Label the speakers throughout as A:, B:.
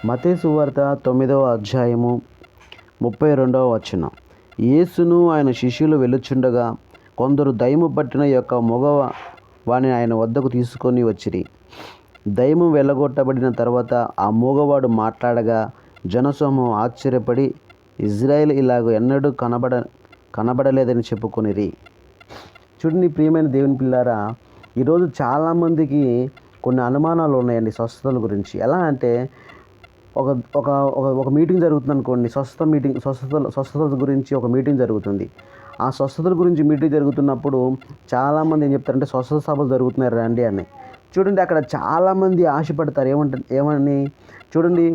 A: మత్తయి సువార్త 9వ అధ్యాయము 32వ వచనం. యేసును ఆయన శిష్యులు వెళ్ళుచుండగా కొందరు దయ్యము పట్టిన యొక్క మూగవాని ఆయన వద్దకు తీసుకొని వచ్చిరి. దయ్యము వెళ్ళగొట్టబడిన తర్వాత ఆ మూగవాడు మాట్లాడగా జనసమూహం ఆశ్చర్యపడి ఇజ్రాయేల్ ఇలాగ ఎన్నడూ కనబడలేదని చెప్పుకొనిరి. చూడండి ప్రియమైన దేవుని పిల్లారా, ఈరోజు చాలామందికి కొన్ని అనుమానాలు ఉన్నాయండి స్వస్థతల గురించి. ఎలా అంటే ఒక ఒక ఒక మీటింగ్ జరుగుతుంది అనుకోండి, స్వస్థతల గురించి ఒక మీటింగ్ జరుగుతుంది. ఆ స్వస్థతల గురించి మీటింగ్ జరుగుతున్నప్పుడు చాలామంది ఏం చెప్తారంటే స్వస్థత సభలు జరుగుతున్నాయి రండి అని. చూడండి అక్కడ చాలామంది ఆశపడతారు ఏమని చూడండి,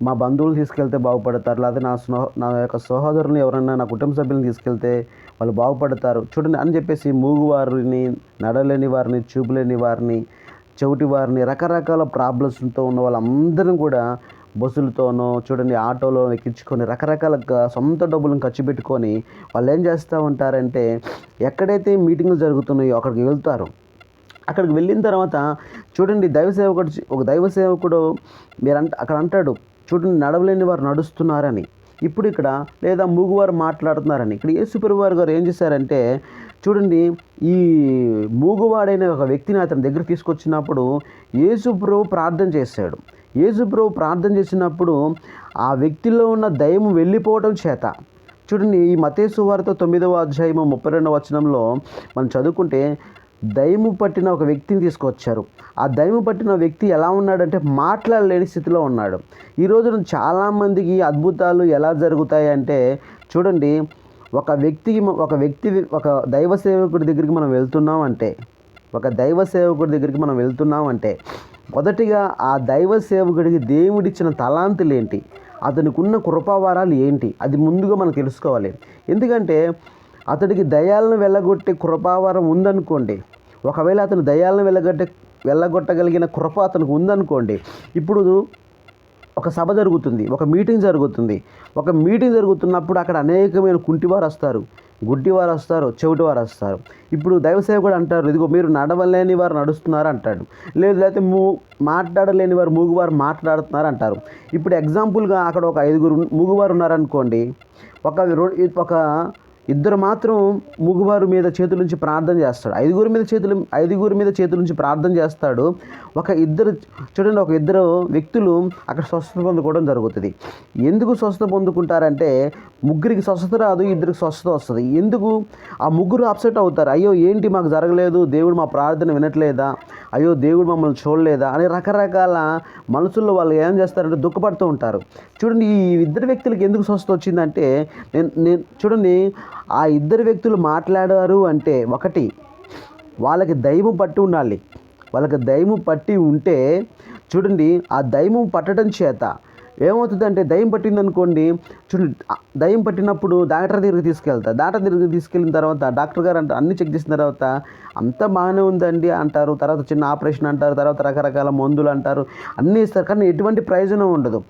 A: మా బంధువులు తీసుకెళ్తే బాగుపడతారు, లేదా నా యొక్క సహోదరుని ఎవరైనా నా కుటుంబ సభ్యులను తీసుకెళ్తే వాళ్ళు బాగుపడతారు చూడండి అని చెప్పేసి మూగువారిని, నడలేని వారిని, చూపులేని వారిని, చెవిటి వారిని, రకరకాల ప్రాబ్లమ్స్తో ఉన్న వాళ్ళందరినీ కూడా బస్సులతోనో చూడండి ఆటోలో ఎక్కించుకొని రకరకాల సొంత డబ్బులను ఖర్చు పెట్టుకొని వాళ్ళు ఏం చేస్తూ ఉంటారంటే ఎక్కడైతే మీటింగ్లు జరుగుతున్నాయో అక్కడికి వెళ్తారు. అక్కడికి వెళ్ళిన తర్వాత చూడండి ఒక దైవ సేవకుడు అక్కడ అంటాడు, చూడండి నడవలేని వారు నడుస్తున్నారని, ఇప్పుడు ఇక్కడ లేదా మూగువారు మాట్లాడుతున్నారని. ఇక్కడ యేసుప్రభువు గారు ఏం చేశారంటే చూడండి, ఈ మూగువాడైన ఒక వ్యక్తిని అతని దగ్గర తీసుకొచ్చినప్పుడు యేసుప్రభువు ప్రార్థన చేశాడు. యేసుప్రభువు ప్రార్థన చేసినప్పుడు ఆ వ్యక్తిలో ఉన్న దయ్యము వెళ్ళిపోవడం చేత చూడండి, ఈ మత్తయి సువార్త 9వ అధ్యాయము 32వ వచనంలో మనం చదువుకుంటే దయ్యము పట్టిన ఒక వ్యక్తిని తీసుకొచ్చారు. ఆ దయ్యము పట్టిన వ్యక్తి ఎలా ఉన్నాడంటే మాట్లాడలేని స్థితిలో ఉన్నాడు. ఈ రోజున చాలామందికి అద్భుతాలు ఎలా జరుగుతాయి అంటే చూడండి, ఒక దైవ సేవకుడి దగ్గరికి మనం వెళ్తున్నామంటే మొదటిగా ఆ దైవ సేవకుడికి దేవుడిచ్చిన తలాంతులు ఏంటి, అతనికి ఉన్న కృపావరాలు ఏంటి, అది ముందుగా మనం తెలుసుకోవాలి. ఎందుకంటే అతడికి దయ్యాలను వెళ్ళగొట్టే కృపావరం ఉందనుకోండి, ఒకవేళ అతను దయ్యాలను వెళ్ళగొట్టగలిగిన కృప అతనికి ఉందనుకోండి, ఇప్పుడు ఒక సభ జరుగుతుంది, ఒక మీటింగ్ జరుగుతున్నప్పుడు అక్కడ అనేకమైన కుంటివారు వస్తారు, గుడ్డివారు వస్తారు, చెవిటివారు వస్తారు. ఇప్పుడు దైవ సేవకుడు అంటారు, ఇదిగో మీరు నడవలేని వారు నడుస్తున్నారు అంటాడు, లేకపోతే మాట్లాడలేని వారు మూగువారు మాట్లాడుతున్నారు అంటారు. ఇప్పుడు ఎగ్జాంపుల్గా అక్కడ ఒక 5 మూగువారు ఉన్నారనుకోండి, ఒక ఇద్దరు మాత్రం మూగువారు మీద చేతుల నుంచి ప్రార్థన చేస్తాడు, ఐదుగురి మీద చేతుల నుంచి ప్రార్థన చేస్తాడు. ఒక ఇద్దరు వ్యక్తులు అక్కడ స్వస్థత పొందుకోవడం జరుగుతుంది. ఎందుకు స్వస్థత పొందుకుంటారంటే ముగ్గురికి స్వస్థత రాదు, ఇద్దరికి స్వస్థత వస్తుంది. ఎందుకు? ఆ ముగ్గురు అప్సెట్ అవుతారు, అయ్యో ఏంటి మాకు జరగలేదు, దేవుడు మా ప్రార్థన వినట్లేదా, అయ్యో దేవుడు మమ్మల్ని చూడలేదా అని రకరకాల మనసుల్లో వాళ్ళు ఏం చేస్తారంటే దుఃఖపడుతూ ఉంటారు. చూడండి, ఈ ఇద్దరు వ్యక్తులకి ఎందుకు స్వస్థత వచ్చిందంటే చూడండి, ఆ ఇద్దరు వ్యక్తులు మాట్లాడారు అంటే ఒకటి వాళ్ళకి దైవం పట్టి ఉండాలి. వాళ్ళకి దైవం పట్టి ఉంటే చూడండి, ఆ దైవం పట్టడం చేత ఏమవుతుందంటే దయ్యం పట్టిందనుకోండి, చూడండి దయ్యం పట్టినప్పుడు డాక్టర్ దగ్గరికి తీసుకెళ్ళిన తర్వాత డాక్టర్ గారు అన్ని చెక్ చేసిన తర్వాత అంతా బాగానే ఉందండి అంటారు, తర్వాత చిన్న ఆపరేషన్ అంటారు, తర్వాత రకరకాల మందులు అంటారు, అన్నీ ఇస్తారు, కానీ ఎటువంటి ప్రయోజనం ఉండదు.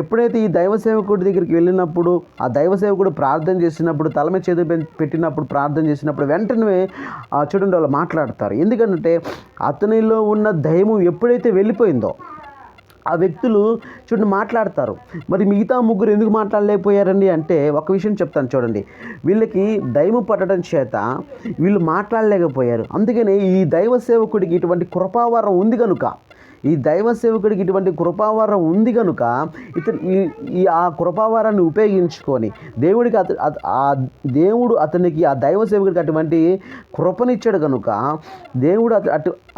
A: ఎప్పుడైతే ఈ దైవ సేవకుడి దగ్గరికి వెళ్ళినప్పుడు ఆ దైవ సేవకుడు ప్రార్థన చేసినప్పుడు తల మీద చేతులు పెట్టినప్పుడు ప్రార్థన చేసినప్పుడు వెంటనే చూడండి వాళ్ళు మాట్లాడతారు. ఎందుకంటే అతనిలో ఉన్న దయ్యము ఎప్పుడైతే వెళ్ళిపోయిందో ఆ వ్యక్తులు చూడండి మాట్లాడతారు. మరి మిగతా ముగ్గురు ఎందుకు మాట్లాడలేకపోయారండి అంటే ఒక విషయం చెప్తాను చూడండి, వీళ్ళకి దైవం పట్టడం చేత వీళ్ళు మాట్లాడలేకపోయారు. అందుకనే ఈ దైవ సేవకుడికి ఇటువంటి కృపావరం ఉంది కనుక ఆ కృపావరాన్ని ఉపయోగించుకొని దేవుడు అతనికి ఆ దైవ సేవకుడికి అటువంటి కృపనిచ్చాడు కనుక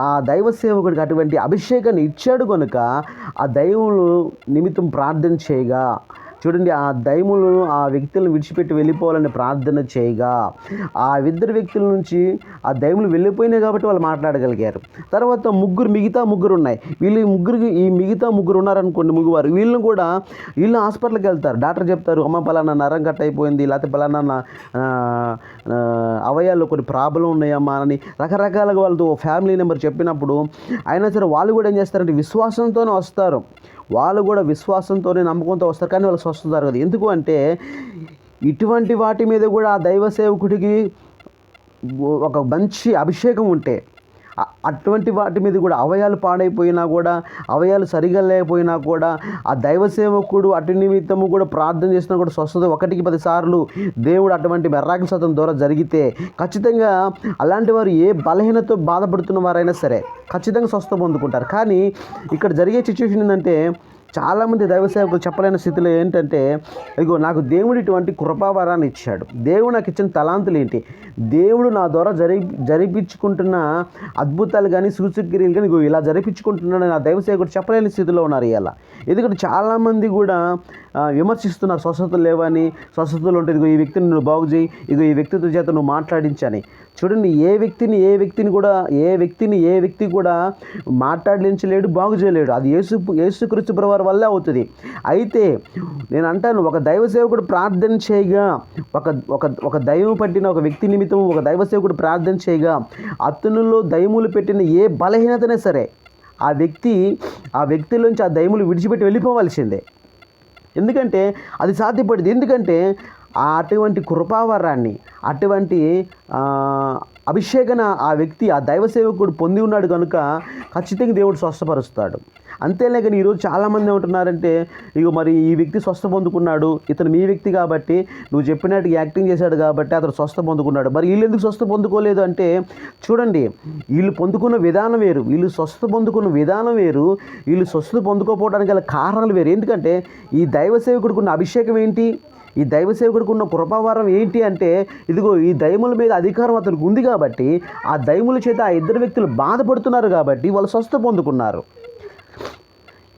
A: ఆ దైవ సేవకుడికి అటువంటి అభిషేకాన్ని ఇచ్చాడు కనుక ఆ దైవములు నిమిత్తం ప్రార్థన చేయగా చూడండి, ఆ దైవములు ఆ వ్యక్తులను విడిచిపెట్టి వెళ్ళిపోవాలని ప్రార్థన చేయగా ఆ ఇద్దరు వ్యక్తుల నుంచి ఆ దైవములు వెళ్ళిపోయినాయి కాబట్టి వాళ్ళు మాట్లాడగలిగారు. తర్వాత మిగతా ముగ్గురు ఉన్నాయి. ఈ మిగతా ముగ్గురు ఉన్నారనుకోండి మూగువారు, వీళ్ళు హాస్పిటల్కి వెళ్తారు. డాక్టర్ చెప్తారు, అమ్మ పలానా నరం కట్ అయిపోయింది, లేకపోతే పలానా అవయాల్లో కొన్ని ప్రాబ్లం ఉన్నాయమ్మా అని రకరకాలుగా వాళ్ళతో ఫ్యామిలీ నెంబర్ చెప్పినప్పుడు అయినా సరే వాళ్ళు కూడా ఏం చేస్తారంటే విశ్వాసంతోనే వస్తారు, నమ్మకంతో వస్తారు, కానీ వాళ్ళకి స్వస్థత జరగదు. ఎందుకు అంటే ఇటువంటి వాటి మీద కూడా ఆ దైవ సేవకుడికి ఒక మంచి అభిషేకం ఉంటే అటువంటి వాటి మీద కూడా అవయాలు పాడైపోయినా కూడా, అవయాలు సరిగా లేకపోయినా కూడా ఆ దైవ సేవకుడు అటు నిమిత్తము కూడా ప్రార్థన చేసినా కూడా స్వస్థత 1కి 10 సార్లు దేవుడు అటువంటి మిరాకిల్స్ అతని ద్వారా జరిగితే ఖచ్చితంగా అలాంటి వారు ఏ బలహీనతో బాధపడుతున్న వారైనా సరే ఖచ్చితంగా స్వస్థత పొందుకుంటారు. కానీ ఇక్కడ జరిగే సిచ్యువేషన్ ఏంటంటే చాలామంది దైవ సేవకులు చెప్పలేని స్థితిలో ఏంటంటే, ఇగో నాకు దేవుడు ఇటువంటి కృపావరాన్ని ఇచ్చాడు, దేవుడు నాకు ఇచ్చిన తలాంతులు ఏంటి, దేవుడు నా ద్వారా జరిపించుకుంటున్న అద్భుతాలు కానీ సూచక్రియలు కానీ ఇగో ఇలా జరిపించుకుంటున్నాడు నా దైవ సేవకుడు చెప్పలేని స్థితిలో ఉన్నారు ఇలా. ఎందుకంటే చాలామంది కూడా విమర్శిస్తున్నారు స్వస్థతలు లేవని, స్వస్థతలు ఉంటుంది ఇగో ఈ వ్యక్తిని నువ్వు బాగు చేయి, ఇగో ఈ వ్యక్తితో చేత నువ్వు మాట్లాడించని. చూడండి, ఏ వ్యక్తి కూడా మాట్లాడించలేడు, బాగు చేయలేడు. అది యేసుక్రీస్తు ప్రభువారి వల్లే అవుతుంది. అయితే నేను అంటాను, ఒక దైవ సేవకుడు ప్రార్థన చేయగా, ఒక దైవం పట్టిన ఒక వ్యక్తి నిమిత్తం ఒక దైవ సేవకుడు ప్రార్థన చేయగా అతనిలో దైవములు పెట్టిన ఏ బలహీనతనే సరే ఆ వ్యక్తిలోంచి ఆ దైవములు విడిచిపెట్టి వెళ్ళిపోవాల్సిందే. ఎందుకంటే అది సాధ్యపడింది. ఎందుకంటే అటువంటి కృపావరాన్ని, అటువంటి అభిషేకన ఆ వ్యక్తి ఆ దైవ సేవకుడు పొంది ఉన్నాడు కనుక ఖచ్చితంగా దేవుడు స్వస్థపరుస్తాడు. అంతేలేకని ఈరోజు చాలామంది ఏమంటున్నారంటే, ఇగో మరి ఈ వ్యక్తి స్వస్థ పొందుకున్నాడు, ఇతను మీ వ్యక్తి కాబట్టి నువ్వు చెప్పినట్టు యాక్టింగ్ చేశాడు కాబట్టి అతను స్వస్థ పొందుకున్నాడు, మరి వీళ్ళు ఎందుకు స్వస్థ పొందుకోలేదు అంటే, చూడండి, వీళ్ళు పొందుకున్న విధానం వేరు, వీళ్ళు స్వస్థ పొందుకున్న విధానం వేరు, వీళ్ళు స్వస్థ పొందుకోకపోవడానికి గల కారణాలు వేరు. ఎందుకంటే ఈ దైవ సేవకుడికి ఉన్న అభిషేకం ఏంటి, ఈ దైవ సేవకుడికి ఉన్న కృపావరం ఏంటి అంటే, ఇదిగో ఈ దైవముల మీద అధికారం అతనికి ఉంది కాబట్టి ఆ దైవముల చేత ఆ ఇద్దరు వ్యక్తులు బాధపడుతున్నారు కాబట్టి వాళ్ళు స్వస్థ పొందుకున్నారు.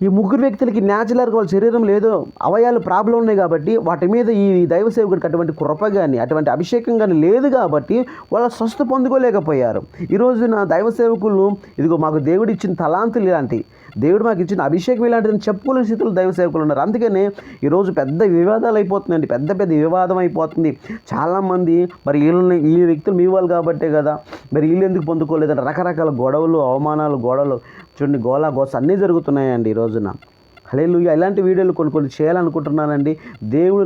A: ఈ ముగ్గురు వ్యక్తులకి న్యాచురల్గా వాళ్ళ శరీరం లేదో అవయాలు ప్రాబ్లం ఉన్నాయి కాబట్టి వాటి మీద ఈ దైవ సేవకుడికి అటువంటి కృప కానీ అటువంటి అభిషేకం కానీ లేదు కాబట్టి వాళ్ళ స్వస్థ పొందుకోలేకపోయారు. ఈరోజు నా దైవ సేవకులు ఇదిగో మాకు దేవుడు ఇచ్చిన తలాంతులు ఇలాంటి, దేవుడు మాకు ఇచ్చిన అభిషేకం ఇలాంటిదని చెప్పుకోలేని స్థితిలో దైవ సేవకులు ఉన్నారు. అందుకనే ఈరోజు పెద్ద వివాదాలు అయిపోతున్నాయండి, పెద్ద వివాదం అయిపోతుంది. చాలామంది మరి ఈ వ్యక్తులు మీ వాళ్ళు కాబట్టే కదా, మరి వీళ్ళు ఎందుకు పొందుకోలేదంటే రకరకాల గొడవలు, అవమానాలు, చూడండి గోస అన్నీ జరుగుతున్నాయండి ఈ రోజున. హల్లెలూయా. ఇలాంటి వీడియోలు కొన్ని చేయాలనుకుంటున్నానండి. దేవుడు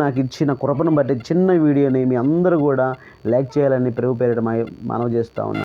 A: నాకు ఇచ్చిన కృపను బట్టి చిన్న వీడియోని మీ అందరూ కూడా లైక్ చేయాలని ప్రభు పేరిట మనవి చేస్తూ ఉన్నాను.